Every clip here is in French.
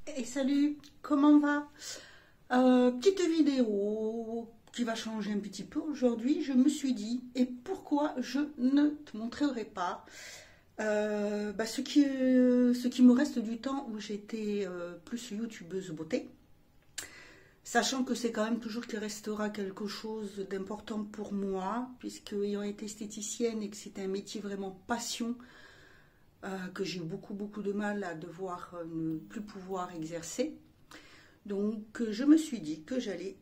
Et salut, comment va? Petite vidéo qui va changer un petit peu aujourd'hui. Je me suis dit, et pourquoi je ne te montrerai pas ce qui me reste du temps où j'étais plus youtubeuse beauté, sachant que c'est quand même toujours qu'il restera quelque chose d'important pour moi, puisque ayant été esthéticienne et que c'est un métier vraiment passion, que j'ai eu beaucoup de mal à devoir ne plus pouvoir exercer. Donc je me suis dit que j'allais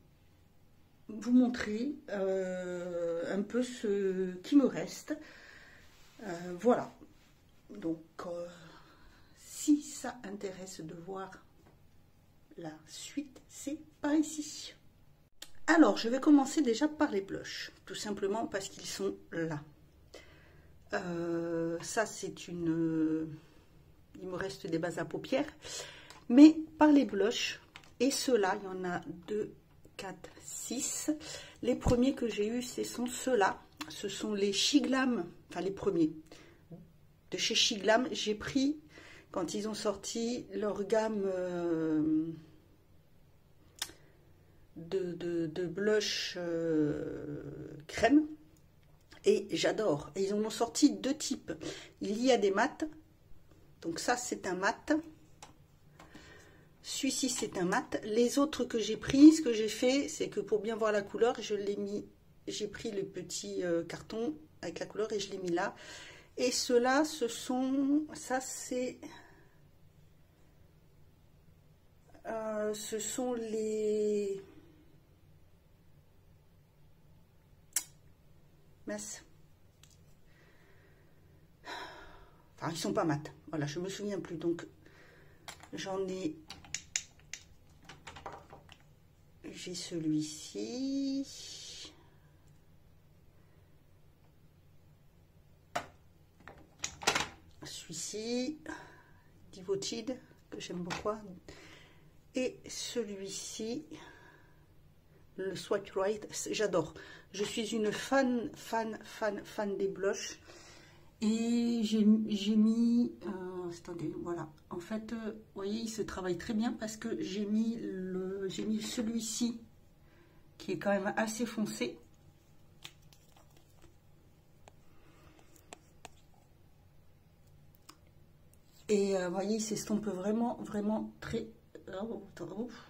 vous montrer un peu ce qui me reste. Voilà. Donc si ça intéresse de voir la suite, c'est par ici. Alors je vais commencer déjà par les blushs, tout simplement parce qu'ils sont là. Ça c'est une... il me reste des bases à paupières, mais par les blushs, et ceux-là, il y en a 2, 4, 6. Les premiers que j'ai eus, ce sont ceux-là. Ce sont les Shiglam, enfin les premiers. De chez Shiglam, j'ai pris, quand ils ont sorti leur gamme de blush crème. Et j'adore. Et ils en ont sorti 2 types. Il y a des mats. Donc ça, c'est un mat. Celui-ci, c'est un mat. Les autres que j'ai pris, ce que j'ai fait, c'est que pour bien voir la couleur, je l'ai mis. J'ai pris le petit carton avec la couleur et je l'ai mis là. Et ceux-là, ce sont... Ça, c'est... ce sont les... Mince. Enfin, ils sont pas mat. Voilà, je me souviens plus. Donc, j'en ai... J'ai celui-ci. Celui-ci. Devoted, que j'aime beaucoup. Et celui-ci. Le Swipe Right. J'adore. Je suis une fan des blushs. Et j'ai mis... attendez, voilà. En fait, vous voyez, il se travaille très bien parce que j'ai mis celui-ci qui est quand même assez foncé. Et vous voyez, il s'estompe vraiment très... Oh,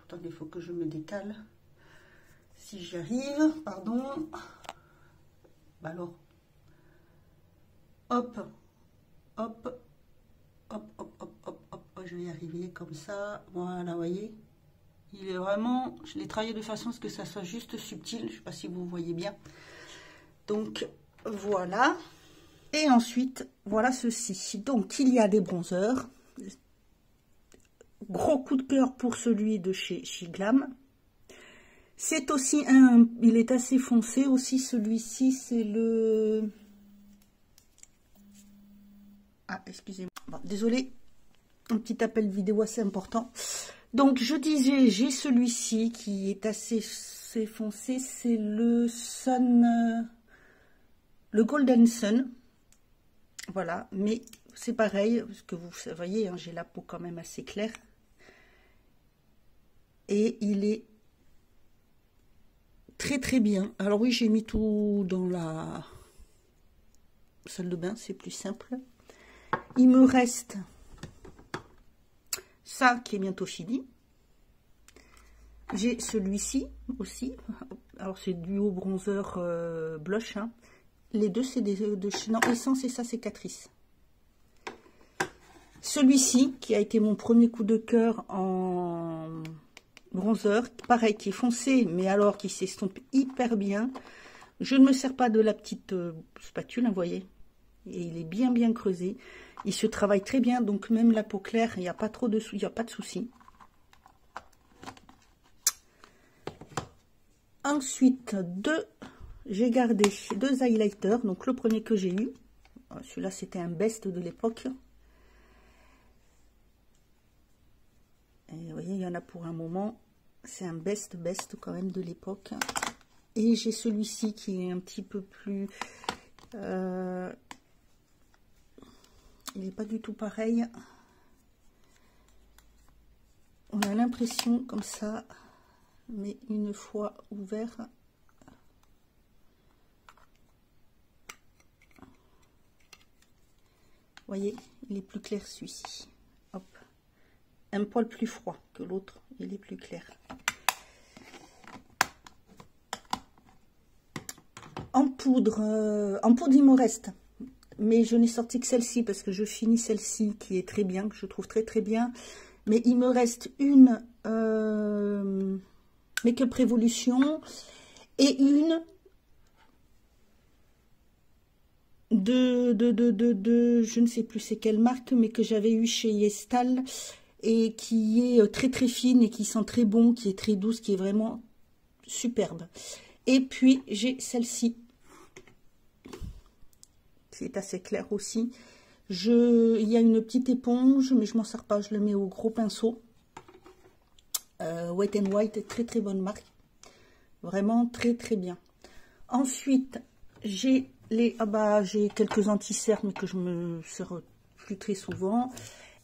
attendez, il faut que je me décale. Si j'y arrive, pardon. Bah alors... Hop, hop, je vais y arriver comme ça, voilà, vous voyez, il est vraiment, je l'ai travaillé de façon à ce que ça soit juste subtil, je ne sais pas si vous voyez bien, donc voilà, et ensuite, voilà ceci, donc il y a des bronzers, gros coup de cœur pour celui de chez Shiglam, c'est aussi il est assez foncé aussi, celui-ci, c'est le... Ah, excusez-moi. Bon, désolé, un petit appel vidéo assez important. Donc, je disais, j'ai celui-ci qui est assez foncé. C'est le Sun, le Golden Sun. Voilà, mais c'est pareil, parce que vous voyez, hein, j'ai la peau quand même assez claire. Et il est très bien. Alors oui, j'ai mis tout dans la salle de bain, c'est plus simple. Il me reste ça qui est bientôt fini. J'ai celui-ci aussi. Alors c'est duo bronzer blush. Hein. Les deux c'est de chez Essence et ça c'est Catrice. Celui-ci qui a été mon premier coup de cœur en bronzer. Pareil qui est foncé mais alors qui s'estompe hyper bien. Je ne me sers pas de la petite spatule, hein, vous voyez. Et il est bien creusé. Il se travaille très bien, donc même la peau claire, il n'y a pas trop de soucis, il n'y a pas de soucis. Ensuite, j'ai gardé 2 highlighters. Donc le premier que j'ai eu, celui-là c'était un best de l'époque. Et vous voyez, il y en a pour un moment. C'est un best quand même de l'époque. Et j'ai celui-ci qui est un petit peu plus... il n'est pas du tout pareil. a l'impression comme ça, mais une fois ouvert, vous voyez, il est plus clair celui-ci. Hop, un poil plus froid que l'autre, il est plus clair. En poudre il me reste, mais je n'ai sorti que celle-ci parce que je finis celle-ci qui est très bien, que je trouve très très bien. Mais il me reste une Make-up Révolution et une de je ne sais plus c'est quelle marque, mais que j'avais eu chez Yestal et qui est très très fine et qui sent très bon, qui est très douce, qui est vraiment superbe. Et puis j'ai celle-ci qui est assez claire aussi. Il y a une petite éponge, mais je m'en sers pas, je le mets au gros pinceau. Wet n White, très très bonne marque, vraiment très très bien. Ensuite j'ai j'ai quelques anti-cernes mais que je me sers plus très souvent,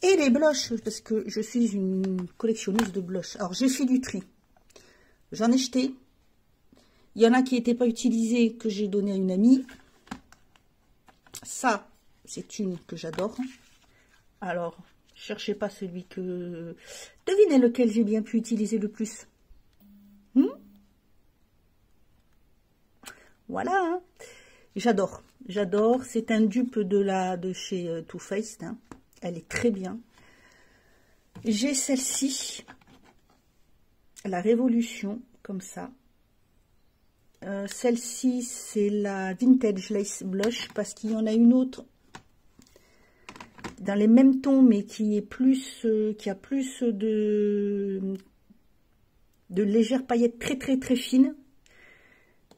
et les blushs parce que je suis une collectionneuse de blushs. Alors j'ai fait du tri, j'en ai jeté, il y en a qui n'étaient pas utilisés que j'ai donné à une amie. Ça c'est une que j'adore. Alors cherchez pas celui que... Devinez lequel j'ai bien pu utiliser le plus. Voilà, hein. J'adore, j'adore. C'est un dupe de chez Too Faced. Hein. Elle est très bien. J'ai celle-ci, la Révolution, comme ça. Celle-ci, c'est la Vintage Lace Blush, parce qu'il y en a une autre dans les mêmes tons, mais qui a plus de légères paillettes très très très fines.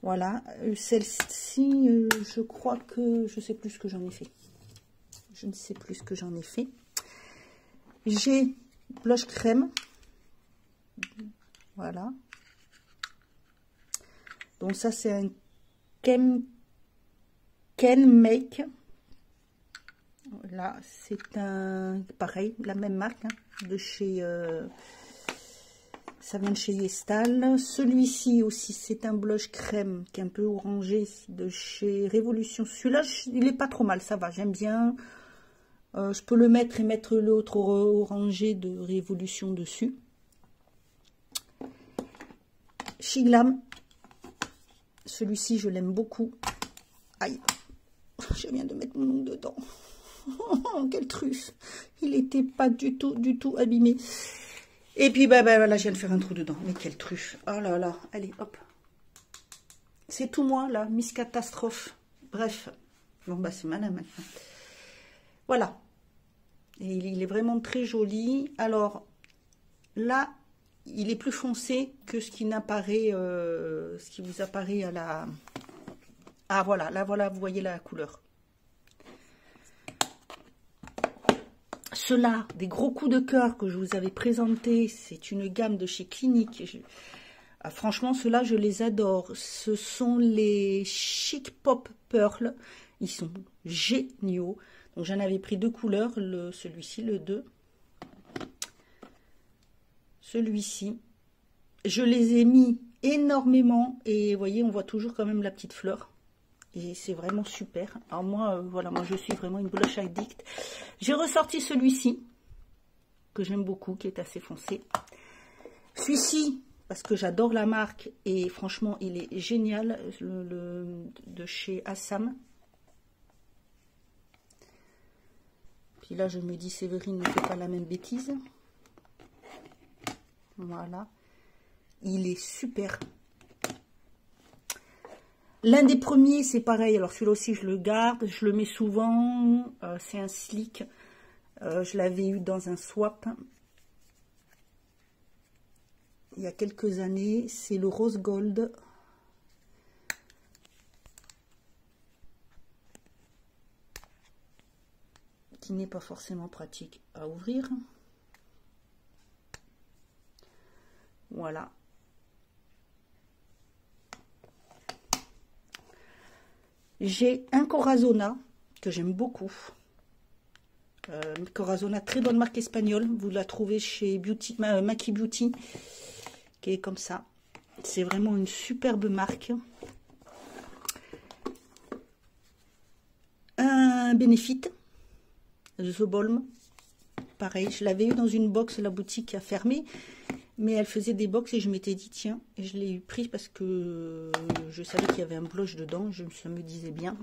Voilà, celle-ci, je crois que je sais plus ce que j'en ai fait. Je ne sais plus ce que j'en ai fait. J'ai blush crème. Voilà. Donc ça c'est un Ken Make. Là c'est un pareil, la même marque hein, de chez ça vient de chez Yestal. Celui-ci aussi c'est un blush crème qui est un peu orangé de chez Révolution. Celui-là il est pas trop mal, ça va, j'aime bien. Je peux le mettre et mettre l'autre orangé de Révolution dessus. Shiglam. Celui-ci, je l'aime beaucoup. Aïe, je viens de mettre mon ongle dedans. Oh, quelle truffe. Il n'était pas du tout abîmé. Et puis, bah, voilà, je viens de faire un trou dedans. Mais quelle truffe. Oh là là, allez, hop. C'est tout moi, là, Miss Catastrophe. Bref. Bon, bah, c'est malin maintenant. Voilà. Et il est vraiment très joli. Alors, là... il est plus foncé que ce qui n'apparaît, ce qui vous apparaît à la... Ah voilà, là voilà, vous voyez la couleur. Ceux-là, des gros coups de cœur que je vous avais présentés, c'est une gamme de chez Clinique. Ah, franchement, ceux-là, je les adore. Ce sont les Chic Pop Pearl. Ils sont géniaux. Donc j'en avais pris deux couleurs, celui-ci, le 2. Celui-ci, je les ai mis énormément et vous voyez, on voit toujours quand même la petite fleur et c'est vraiment super. Alors moi, voilà, moi je suis vraiment une blush addict. J'ai ressorti celui-ci que j'aime beaucoup, qui est assez foncé. Celui-ci, parce que j'adore la marque et franchement, il est génial, de chez Assam. Puis là, je me dis, Séverine ne fait pas la même bêtise. Voilà, il est super. L'un des premiers, c'est pareil. Alors celui-là aussi, je le garde, je le mets souvent. C'est un slick. Je l'avais eu dans un swap il y a quelques années. C'est le rose gold. Qui n'est pas forcément pratique à ouvrir. Voilà. J'ai un Corazona que j'aime beaucoup. Corazona, très bonne marque espagnole. Vous la trouvez chez Maki Beauty, qui est comme ça. C'est vraiment une superbe marque. Un Benefit, The Balm. Pareil, je l'avais eu dans une box, la boutique a fermé. Mais elle faisait des box et je m'étais dit, tiens, et je l'ai eu pris parce que je savais qu'il y avait un blush dedans. Ça me disait bien.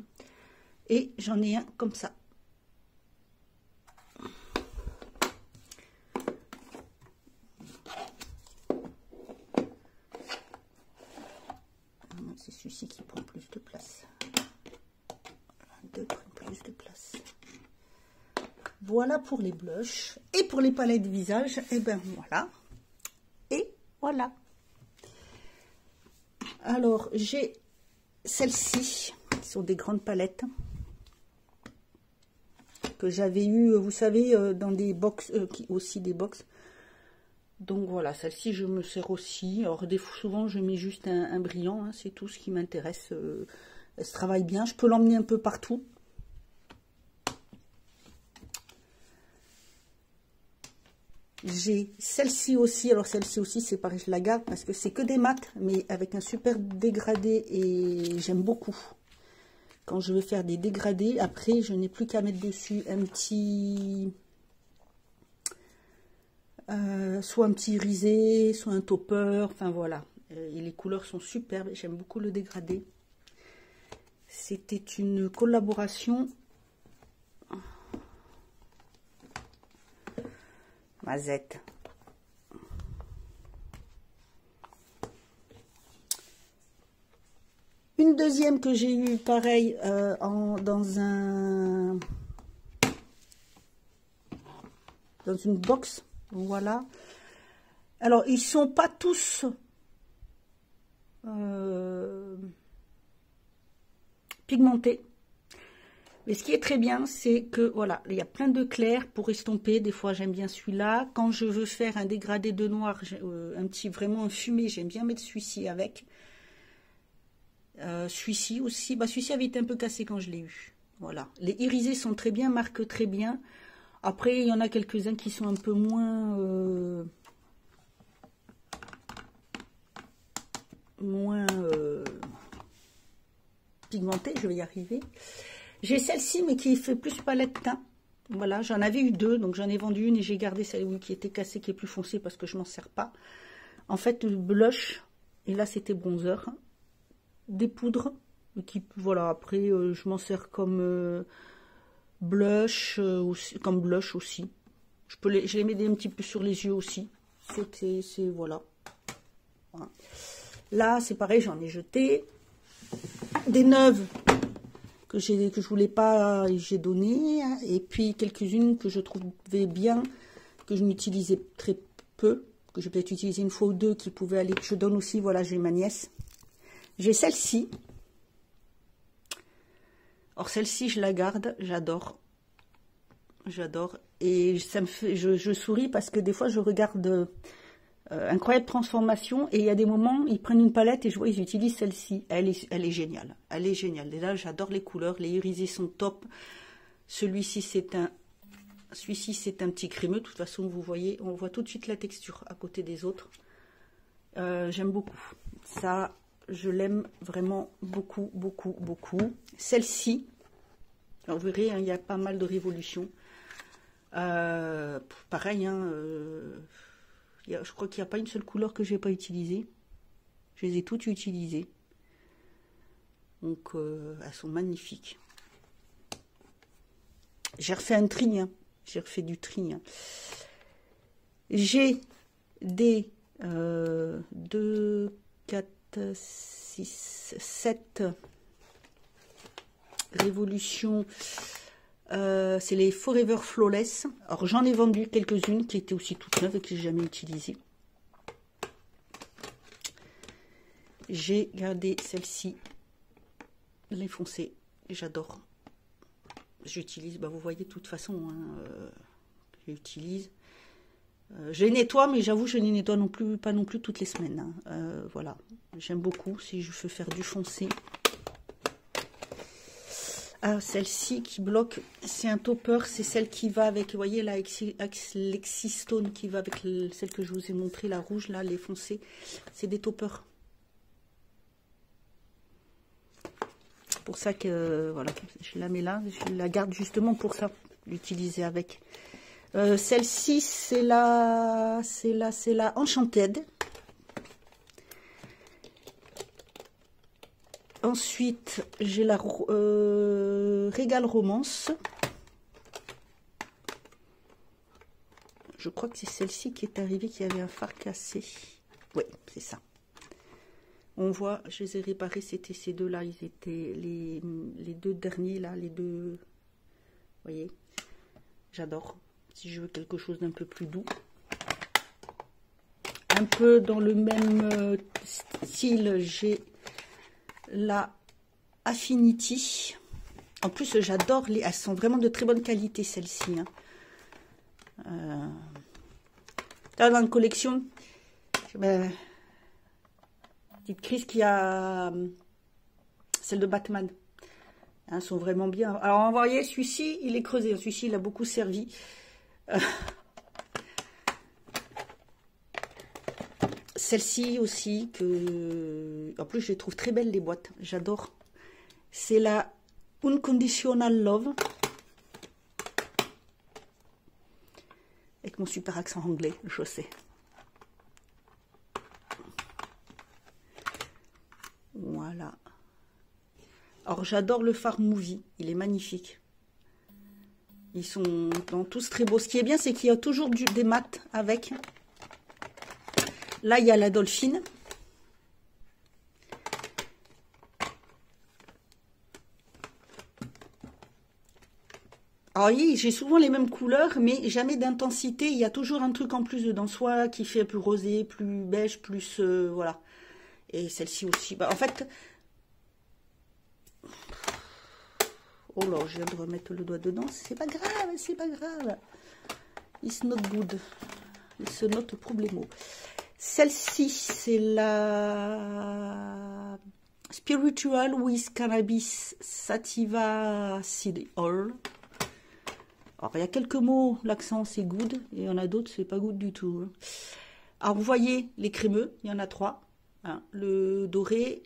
Et j'en ai un comme ça. C'est celui-ci qui prend plus de place. Deux prennent plus de place. Voilà pour les blushs. Et pour les palettes de visage, et ben voilà. Et voilà. Alors, j'ai celles-ci, qui sont des grandes palettes, que j'avais eu, vous savez, dans des box, aussi des box. Donc voilà, celle-ci, je me sers aussi. Alors, souvent, je mets juste un brillant, hein, c'est tout ce qui m'intéresse. Elle se travaille bien, je peux l'emmener un peu partout. J'ai celle-ci aussi, alors celle-ci aussi, c'est pareil, je la garde parce que c'est que des mats, mais avec un super dégradé et j'aime beaucoup. Quand je veux faire des dégradés, après, je n'ai plus qu'à mettre dessus un petit... soit un petit irisé, soit un topper, enfin voilà. Et les couleurs sont superbes, j'aime beaucoup le dégradé. C'était une collaboration... Mazette. Une deuxième que j'ai eu pareil dans une box. Voilà. Alors ils sont pas tous pigmentés. Mais ce qui est très bien, c'est que, voilà, il y a plein de clairs pour estomper. Des fois, j'aime bien celui-là. Quand je veux faire un dégradé de noir, un petit, vraiment un fumé, j'aime bien mettre celui-ci avec. Celui-ci aussi. Bah, celui-ci avait été un peu cassé quand je l'ai eu. Voilà. Les irisés sont très bien, marquent très bien. Après, il y en a quelques-uns qui sont un peu moins... pigmentés, je vais y arriver. J'ai celle-ci, mais qui fait plus palette teint. Voilà, j'en avais eu deux, donc j'en ai vendu une et j'ai gardé celle qui était cassée, qui est plus foncée parce que je m'en sers pas. En fait, le blush, et là c'était bronzer, des poudres, qui, voilà, après je m'en sers comme blush, comme blush aussi. Je les mets un petit peu sur les yeux aussi. C'est voilà. Voilà. Là, c'est pareil, j'en ai jeté. Des neuves que je voulais pas, j'ai donné, et puis quelques-unes que je trouvais bien, que je n'utilisais très peu, que j'ai peut-être utilisé une fois ou deux, qui pouvaient aller, que je donne aussi. Voilà, j'ai ma nièce. J'ai celle-ci. Or celle-ci, je la garde, j'adore. J'adore. Et ça me fait, je souris parce que des fois, je regarde Incroyable Transformation, et il y a des moments, ils prennent une palette et je vois, ils utilisent celle-ci. Elle est géniale. Elle est géniale. Et là, j'adore les couleurs. Les irisés sont top. Celui-ci, c'est un petit crémeux. De toute façon, vous voyez, on voit tout de suite la texture à côté des autres. J'aime beaucoup. Ça, je l'aime vraiment beaucoup, beaucoup, beaucoup. Celle-ci, vous verrez, hein, il y a pas mal de révolutions. Pareil, hein, je crois qu'il n'y a pas une seule couleur que je n'ai pas utilisée. Je les ai toutes utilisées. Donc, elles sont magnifiques. J'ai refait un tri. Hein. J'ai refait du tri. Hein. J'ai des 2, 4, 6, 7 révolutions. C'est les Forever Flawless. Alors j'en ai vendu quelques-unes qui étaient aussi toutes neuves et que j'ai jamais utilisées. J'ai gardé celle-ci, les foncées, j'adore. J'utilise, bah vous voyez de toute façon, hein, j'utilise. Je les nettoie, mais j'avoue je les nettoie non plus, pas non plus toutes les semaines. Hein. Voilà, j'aime beaucoup si je veux faire du foncé. Ah, celle-ci qui bloque, c'est un topper, c'est celle qui va avec, vous voyez, la Lexistone qui va avec celle que je vous ai montré, la rouge, là, les foncés. C'est des toppers. C'est pour ça que, voilà, je la mets là, je la garde justement pour ça, l'utiliser avec. Celle-ci, c'est la Enchanted. Ensuite, j'ai la Régal Romance. Je crois que c'est celle-ci qui est arrivée, qui avait un phare cassé. Oui, c'est ça. On voit, je les ai réparés, c'était ces deux-là. Ils étaient les deux derniers, là, les deux. Vous voyez, j'adore. Si je veux quelque chose d'un peu plus doux. Un peu dans le même style, j'ai la Affinity. En plus, j'adore elles sont vraiment de très bonne qualité, celles-ci. Hein. Là, dans la collection, petite crise qui a celle de Batman. Elles sont vraiment bien. Alors, vous voyez, celui-ci, il est creusé. Celui-ci, il a beaucoup servi. Celle-ci aussi, en plus je les trouve très belles les boîtes, j'adore. C'est la Unconditional Love. Avec mon super accent anglais, je sais. Voilà. Alors j'adore le phare Movie, il est magnifique. Ils sont tous très beaux. Ce qui est bien, c'est qu'il y a toujours des mats avec. Là, il y a la Dolphine. Alors, oui, j'ai souvent les mêmes couleurs, mais jamais d'intensité. Il y a toujours un truc en plus dedans, soit qui fait plus rosé, plus beige, plus... voilà. Et celle-ci aussi. Bah, en fait... Oh là, je viens de remettre le doigt dedans. C'est pas grave, c'est pas grave. It's not good. It's not problemo. Celle-ci, c'est la Spiritual with Cannabis Sativa Seed Oil. Alors, il y a quelques mots, l'accent c'est good, et il y en a d'autres, c'est pas good du tout. Alors, vous voyez les crémeux, il y en a 3. Hein, le doré,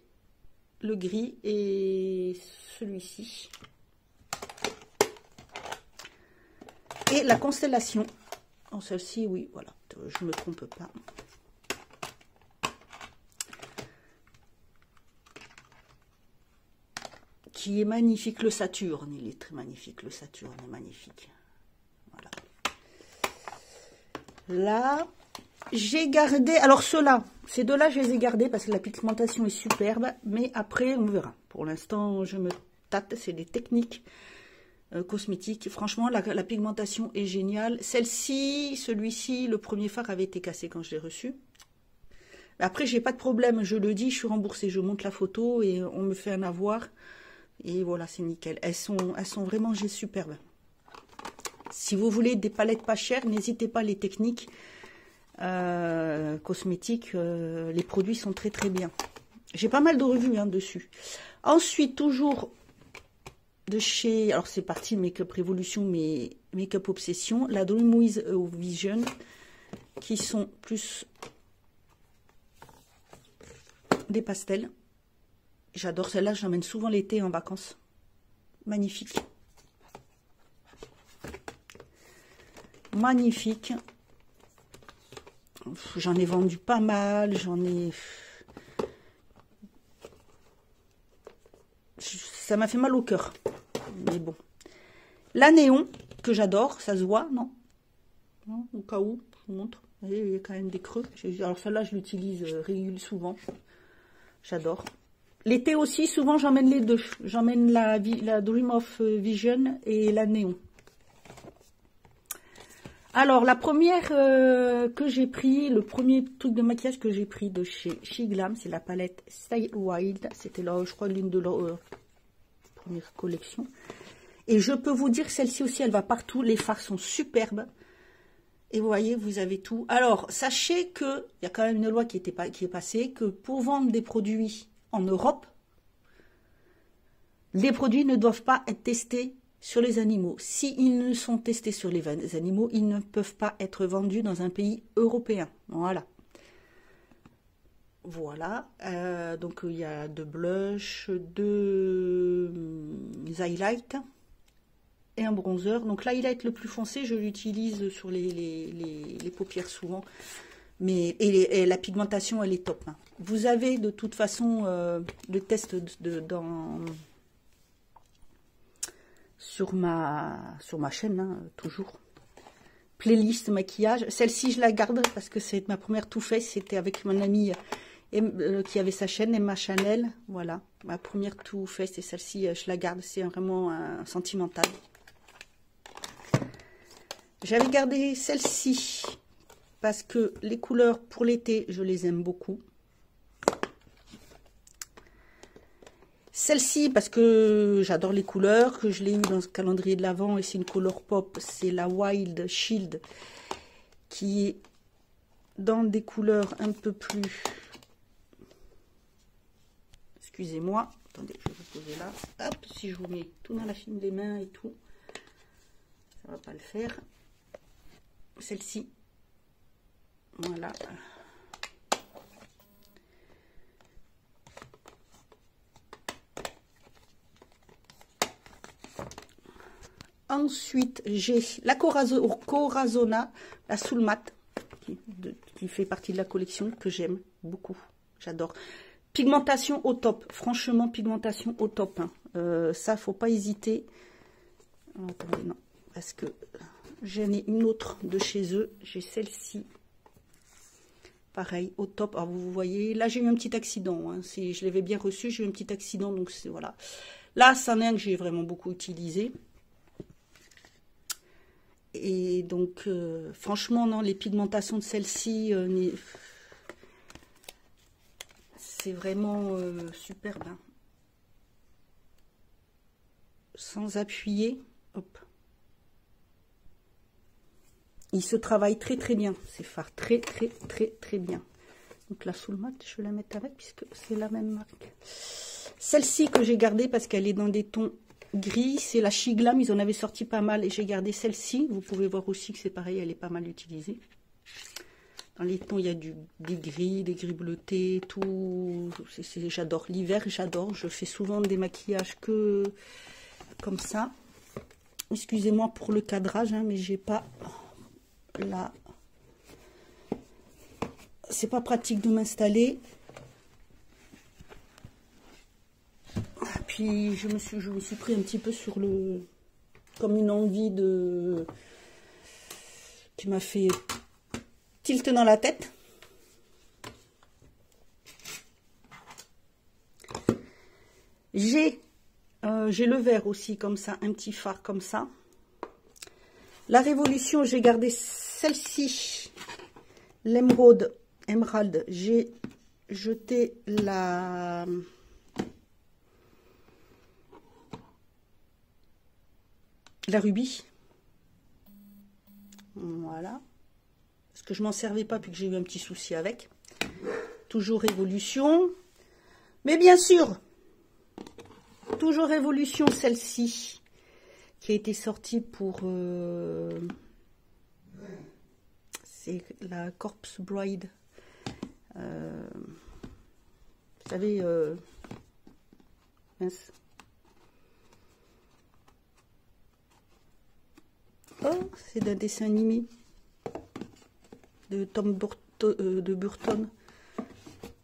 le gris et celui-ci. Et la constellation. En celle-ci, oui, voilà, je ne me trompe pas. Qui est magnifique, le Saturne, il est très magnifique, le Saturne est magnifique. Voilà. Là, j'ai gardé, alors ceux-là, ces deux-là, je les ai gardés parce que la pigmentation est superbe, mais après, on verra. Pour l'instant, je me tâte, c'est des techniques cosmétiques. Franchement, la pigmentation est géniale. Celle-ci, celui-ci, le premier phare avait été cassé quand je l'ai reçu. Après, j'ai pas de problème, je le dis, je suis remboursée, je monte la photo et on me fait un avoir. Et voilà, c'est nickel. Elles sont vraiment superbes. Si vous voulez des palettes pas chères, n'hésitez pas, les techniques cosmétiques, les produits sont très très bien. J'ai pas mal de revues dessus. Ensuite, toujours de chez, alors c'est parti Make-up Revolution, mais Make-up Obsession, la Dream with Vision, qui sont plus des pastels. J'adore celle-là, je l'emmène souvent l'été en vacances. Magnifique. Magnifique. J'en ai vendu pas mal, ça m'a fait mal au cœur. Mais bon. La néon, que j'adore, ça se voit, non? Non, au cas où, je vous montre. Vous voyez, il y a quand même des creux. Alors celle-là, je l'utilise régulièrement souvent. J'adore. L'été aussi, souvent, j'emmène les deux. J'emmène la Dream of Vision et la néon. Alors, la première que j'ai pris, le premier truc de maquillage que j'ai pris de chez Glam, c'est la palette Style Wild. C'était là, je crois, l'une de leurs premières collections. Et je peux vous dire, celle-ci aussi, elle va partout. Les fards sont superbes. Et vous voyez, vous avez tout. Alors, sachez qu'il y a quand même une loi qui est passée, que pour vendre des produits en Europe, Les produits ne doivent pas être testés sur les animaux. S'ils ne sont testés sur les animaux, ils ne peuvent pas être vendus dans un pays européen. Voilà. Voilà. Donc il y a deux blushs, deux highlights et un bronzer. Donc l'highlight le plus foncé, je l'utilise sur les paupières souvent. Mais et la pigmentation, elle est top. Hein. Vous avez de toute façon le test sur ma chaîne, hein, toujours. Playlist maquillage. Celle-ci, je la garde parce que c'est ma première Too Faced. C'était avec mon amie qui avait sa chaîne, Emma Chanel. Voilà, ma première Too Faced. Et celle-ci, je la garde. C'est vraiment un sentimental. J'avais gardé celle-ci parce que les couleurs pour l'été, je les aime beaucoup. Celle-ci, parce que j'adore les couleurs, que je l'ai eu dans ce calendrier de l'Avent, et c'est une couleur pop, c'est la Wild Shield, qui est dans des couleurs un peu plus... Excusez-moi, attendez, je vais vous poser là. Hop, si je vous mets tout dans la fine des mains et tout, ça va pas le faire. Celle-ci, voilà. Ensuite, j'ai la Corazona, la Soul Matte, qui fait partie de la collection, que j'aime beaucoup. J'adore. Pigmentation au top. Franchement, pigmentation au top. Hein. Ça, faut pas hésiter. Oh, attendez, non. Parce que j'en ai une autre de chez eux. J'ai celle-ci. Pareil, au top. Alors, vous voyez, là, j'ai eu un petit accident. Hein. Je l'avais bien reçu, j'ai eu un petit accident. Donc, voilà. Là, c'en est un que j'ai vraiment beaucoup utilisé. Et donc, franchement, non, les pigmentations de celle-ci, c'est vraiment superbe. Hein. Sans appuyer, hop. Il se travaille très très bien, ces fards, très bien. Donc la Soul Matte, je vais la mettre avec puisque c'est la même marque. Celle-ci que j'ai gardée parce qu'elle est dans des tons gris, c'est la Shiglam, ils en avaient sorti pas mal et j'ai gardé celle-ci. Vous pouvez voir aussi que c'est pareil, elle est pas mal utilisée. Dans les tons, il y a des gris bleutés, tout. J'adore l'hiver, j'adore. Je fais souvent des maquillages que comme ça. Excusez-moi pour le cadrage, hein, mais j'ai pas là. C'est pas pratique de m'installer. Puis je me suis pris un petit peu sur le, comme une envie de, qui m'a fait tilt dans la tête. J'ai le vert aussi comme ça, un petit fard comme ça. La Révolution, j'ai gardé celle-ci, l'émeraude, j'ai jeté la rubis. Voilà. Parce que je m'en servais pas puis que j'ai eu un petit souci avec. Toujours Révolution. Mais bien sûr, toujours Révolution, celle-ci, qui a été sortie pour... c'est la Corpse Bride. Vous savez... mince. Oh, c'est d'un dessin animé de Tom Burton.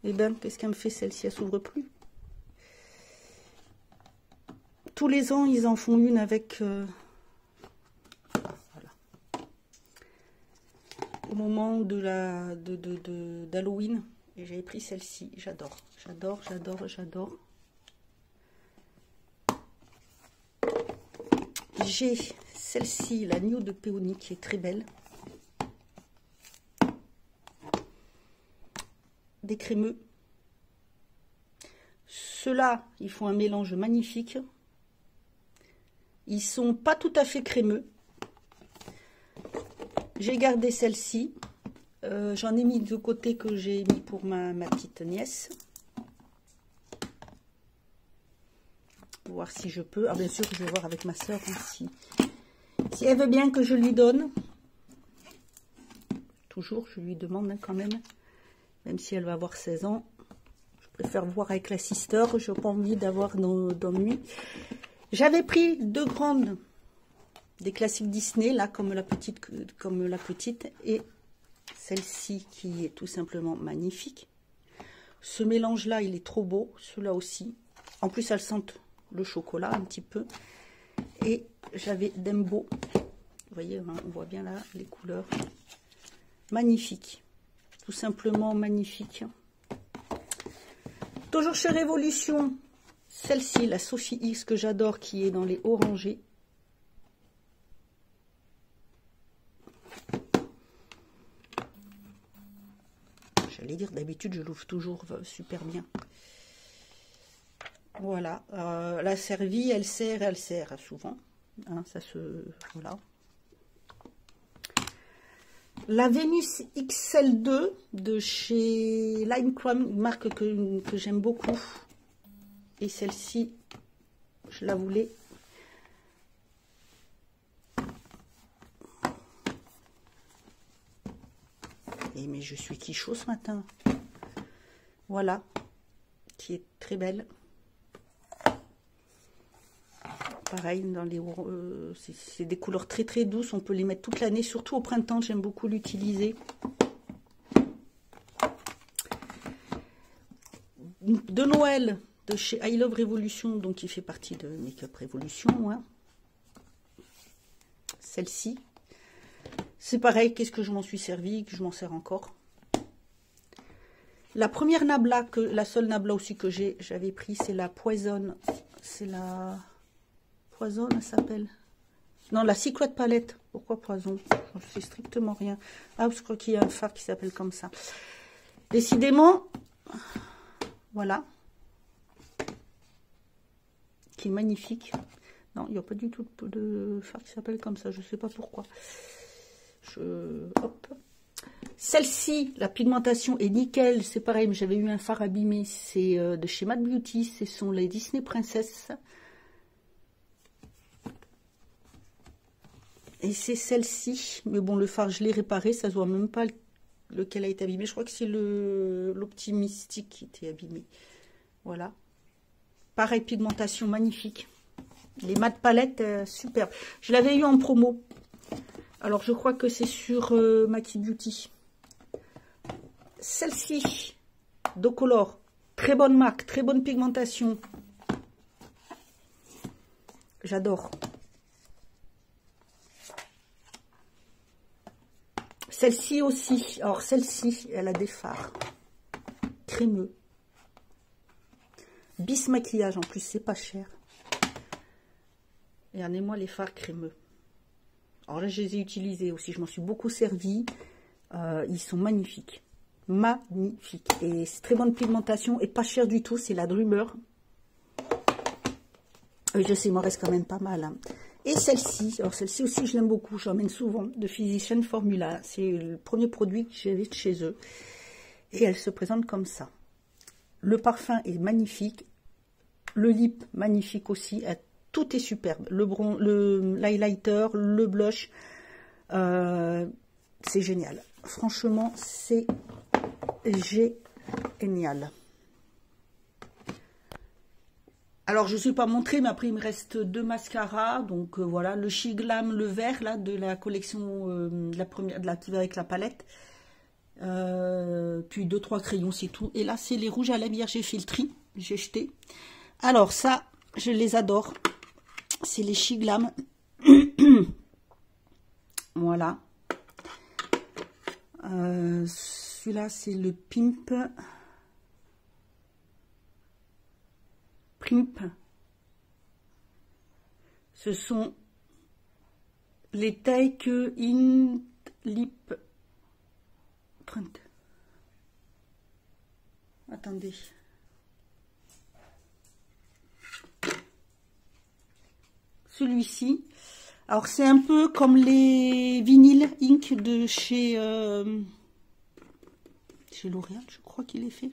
Eh bien, qu'est-ce qu'elle me fait celle-ci? Elle s'ouvre plus. Tous les ans, ils en font une avec... voilà. Au moment de d'Halloween. Et j'avais pris celle-ci. J'adore. J'adore, j'adore, j'adore. J'ai celle-ci, la Nude de Péony, qui est très belle. Des crémeux. Ceux-là, ils font un mélange magnifique. Ils sont pas tout à fait crémeux. J'ai gardé celle-ci. J'en ai mis de côté que j'ai mis pour ma petite nièce. voir si je peux. Ah, bien sûr, je vais voir avec ma soeur si elle veut bien que je lui donne. Toujours, je lui demande hein, quand même si elle va avoir 16 ans. Je préfère voir avec la sister, je n'ai pas envie d'avoir d'ennui. J'avais pris 2 grandes, des classiques Disney, là, comme la petite, et celle-ci qui est tout simplement magnifique. Ce mélange-là, il est trop beau, ceux-là aussi. En plus, elles sentent le chocolat un petit peu. Et j'avais Dembo. Vous voyez, hein, on voit bien là les couleurs. Magnifique. Tout simplement magnifique. Toujours chez Révolution, celle-ci, la Sophie X que j'adore, qui est dans les orangés. J'allais dire, d'habitude, je l'ouvre toujours super bien. Voilà. La servie, elle sert souvent. Hein, ça se... Voilà. La Vénus XL2 de chez Lime Crumb, une marque que j'aime beaucoup. Et celle-ci, je la voulais. Et mais je suis quichot ce matin. Voilà, qui est très belle. Pareil, dans les c'est des couleurs très très douces, on peut les mettre toute l'année, surtout au printemps, j'aime beaucoup l'utiliser. De Noël, de chez I Love Revolution, donc qui fait partie de Make Up Revolution. Hein. Celle-ci. C'est pareil, qu'est-ce que je m'en suis servi, que je m'en sers encore. La première Nabla, la seule Nabla aussi que j'avais pris, c'est la Poison. C'est la... Poison, elle s'appelle. Non, la Secret Palette. Pourquoi Poison? Je ne sais strictement rien. Ah, je crois qu'il y a un fard qui s'appelle comme ça. Décidément, voilà. Qui est magnifique. Non, il n'y a pas du tout de fard qui s'appelle comme ça. Je ne sais pas pourquoi. Hop. Celle-ci, la pigmentation est nickel. C'est pareil, mais j'avais eu un fard abîmé. C'est de chez Matte Beauty. Ce sont les Disney Princess. Et c'est celle-ci, mais bon, le fard, je l'ai réparé, ça se voit même pas lequel a été abîmé. Je crois que c'est l'Optimistique qui était abîmé. Voilà. Pareil, pigmentation magnifique. Les mat palettes, superbes. Je l'avais eu en promo. Alors, je crois que c'est sur Maki Beauty. Celle-ci, Docolor. Très bonne marque, très bonne pigmentation. J'adore. Celle-ci aussi. Alors, celle-ci, elle a des fards crémeux. Bis maquillage, en plus, c'est pas cher. Regardez-moi les fards crémeux. Alors là, je les ai utilisés aussi. Je m'en suis beaucoup servi. Ils sont magnifiques. Magnifiques. Et c'est très bonne pigmentation et pas cher du tout. C'est la Drummer. Je sais, il m'en reste quand même pas mal. Hein. Et celle-ci, alors celle-ci aussi, je l'aime beaucoup, j'emmène souvent, de Physician Formula. C'est le premier produit que j'ai de chez eux. Et elle se présente comme ça. Le parfum est magnifique. Le lip, magnifique aussi. Tout est superbe. L'highlighter, le blush, c'est génial. Franchement, c'est génial. Alors, je ne sais pas montrer, mais après, il me reste 2 mascaras. Donc, voilà, le She Glam, le vert, là, de la collection, de la première, qui va avec la palette. Puis 2-3 crayons, c'est tout. Et là, c'est les rouges à lèvres. Hier, j'ai fait le tri. J'ai jeté. Alors, ça, je les adore. C'est les She Glam. Voilà. Celui-là, c'est le Pimp. Ce sont les Take In Lip Print. Attendez. Celui-ci. Alors, c'est un peu comme les vinyles Ink de chez L'Oréal, je crois qu'il est fait.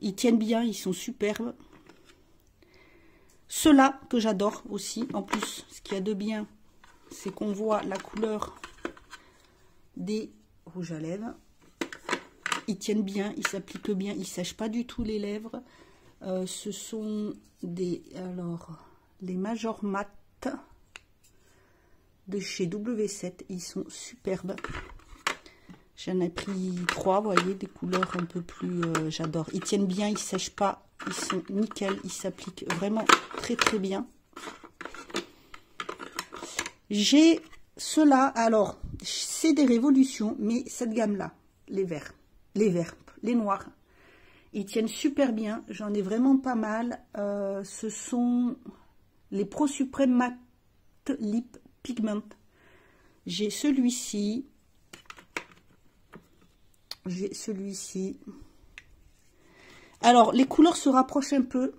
Ils tiennent bien, ils sont superbes. Ceux-là que j'adore aussi. En plus, ce qu'il y a de bien, c'est qu'on voit la couleur des rouges à lèvres. Ils tiennent bien, ils s'appliquent bien, ils ne sèchent pas du tout les lèvres. Ce sont des, les Major Matte de chez W7. Ils sont superbes. J'en ai pris 3, vous voyez, des couleurs un peu plus... j'adore. Ils tiennent bien, ils ne sèchent pas. Ils sont nickel, ils s'appliquent vraiment très très bien. J'ai ceux-là, alors, c'est des révolutions, mais cette gamme-là, les verts, les noirs, ils tiennent super bien. J'en ai vraiment pas mal. Ce sont les Pro Supreme Matte Lip Pigment. J'ai celui-ci. J'ai celui-ci. Alors, les couleurs se rapprochent un peu.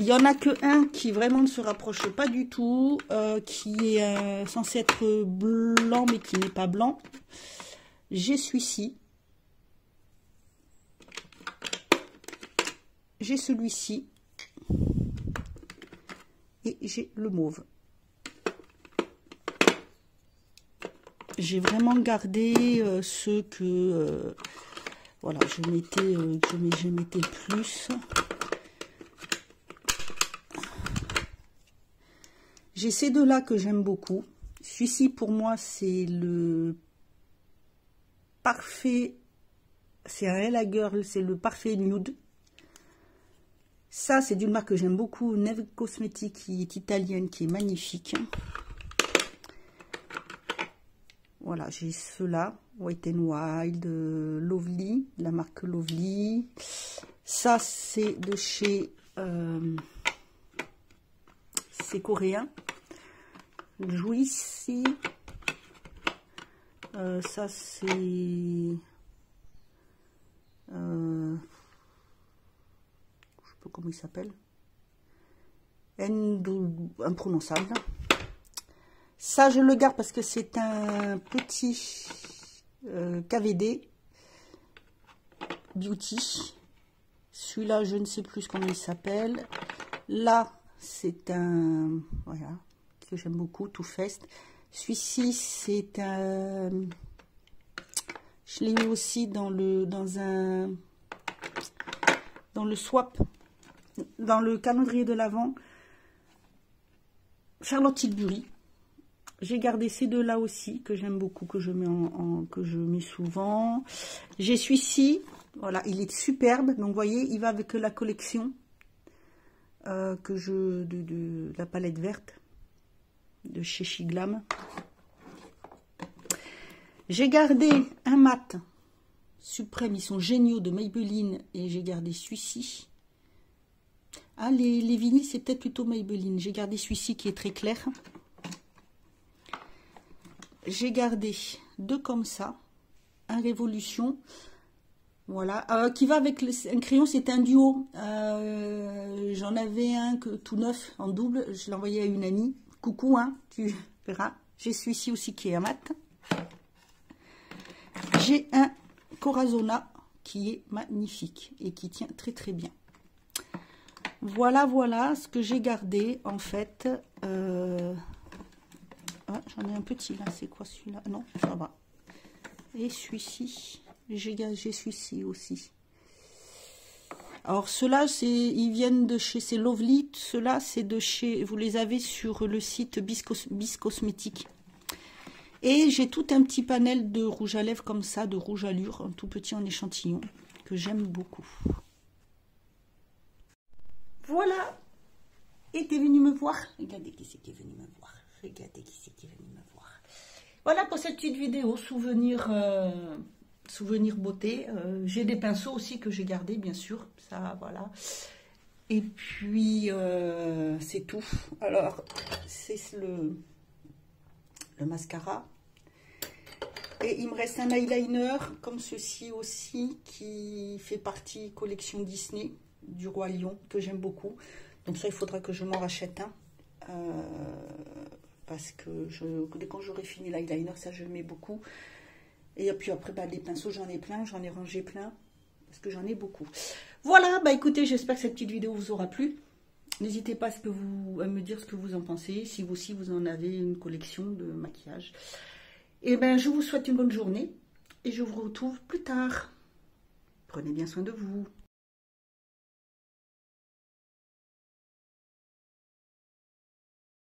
Il n'y en a que un qui vraiment ne se rapproche pas du tout, qui est censé être blanc, mais qui n'est pas blanc. J'ai celui-ci. J'ai celui-ci. Et j'ai le mauve. J'ai vraiment gardé ceux que... voilà, je mettais le plus. J'ai ces deux-là que j'aime beaucoup. Celui-ci, pour moi, c'est le parfait. C'est un Ella Girl, c'est le parfait nude. Ça, c'est d'une marque que j'aime beaucoup, Neve Cosmetics, qui est italienne, qui est magnifique. Voilà, j'ai ceux-là, White n Wild, Lovely, la marque Lovely. Ça, c'est de chez... c'est coréen. Juicy. Ça, c'est... je sais pas comment il s'appelle. Imprononçable. Ça, je le garde parce que c'est un petit KVD Beauty. Celui-là, je ne sais plus comment il s'appelle. Là, c'est un... voilà, que j'aime beaucoup, Too Faced. Celui-ci, c'est un... je l'ai eu aussi dans le swap, dans le calendrier de l'Avent. Charlotte Tilbury. J'ai gardé ces deux-là aussi, que j'aime beaucoup, que je mets souvent. J'ai celui-ci, voilà, il est superbe. Donc, vous voyez, il va avec la collection de la palette verte de chez Shiglam. J'ai gardé un mat suprême, ils sont géniaux, de Maybelline, et j'ai gardé celui-ci. Ah, les vinyles, c'est peut-être plutôt Maybelline. J'ai gardé celui-ci qui est très clair. J'ai gardé deux comme ça, un Révolution, voilà, qui va avec un crayon, c'est un duo. J'en avais un tout neuf en double, je l'ai envoyé à une amie. Coucou, hein, tu verras. J'ai celui-ci aussi qui est un mat. J'ai un Corazona qui est magnifique et qui tient très très bien. Voilà, voilà ce que j'ai gardé en fait. Ah, j'en ai un petit là, c'est quoi celui-là? Non, ça va. Et celui-ci, j'ai celui-ci aussi. Alors ceux-là, ils viennent de chez, c'est Lovely. Ceux-là, c'est de chez, vous les avez sur le site Bis Cosmetics. Et j'ai tout un petit panel de rouge à lèvres comme ça, de rouge allure, un tout petit en échantillon, que j'aime beaucoup. Voilà. Et t'es venu me voir. Regardez qui c'est qui est venu me voir. Regardez qui c'est qui est venu me voir. Voilà pour cette petite vidéo souvenir beauté. J'ai des pinceaux aussi que j'ai gardés, bien sûr. Ça, voilà. Et puis, c'est tout. Alors, c'est le mascara. Et il me reste un eyeliner comme ceci aussi, qui fait partie collection Disney du Roi Lion, que j'aime beaucoup. Donc ça, il faudra que je m'en rachète un. Parce que dès quand j'aurai fini l'eyeliner, ça je le mets beaucoup. Et puis après, bah, les pinceaux, j'en ai plein, j'en ai rangé plein. Parce que j'en ai beaucoup. Voilà, bah écoutez, j'espère que cette petite vidéo vous aura plu. N'hésitez pas à me dire ce que vous en pensez, si vous aussi vous en avez une collection de maquillage. Et bien, je vous souhaite une bonne journée et je vous retrouve plus tard. Prenez bien soin de vous.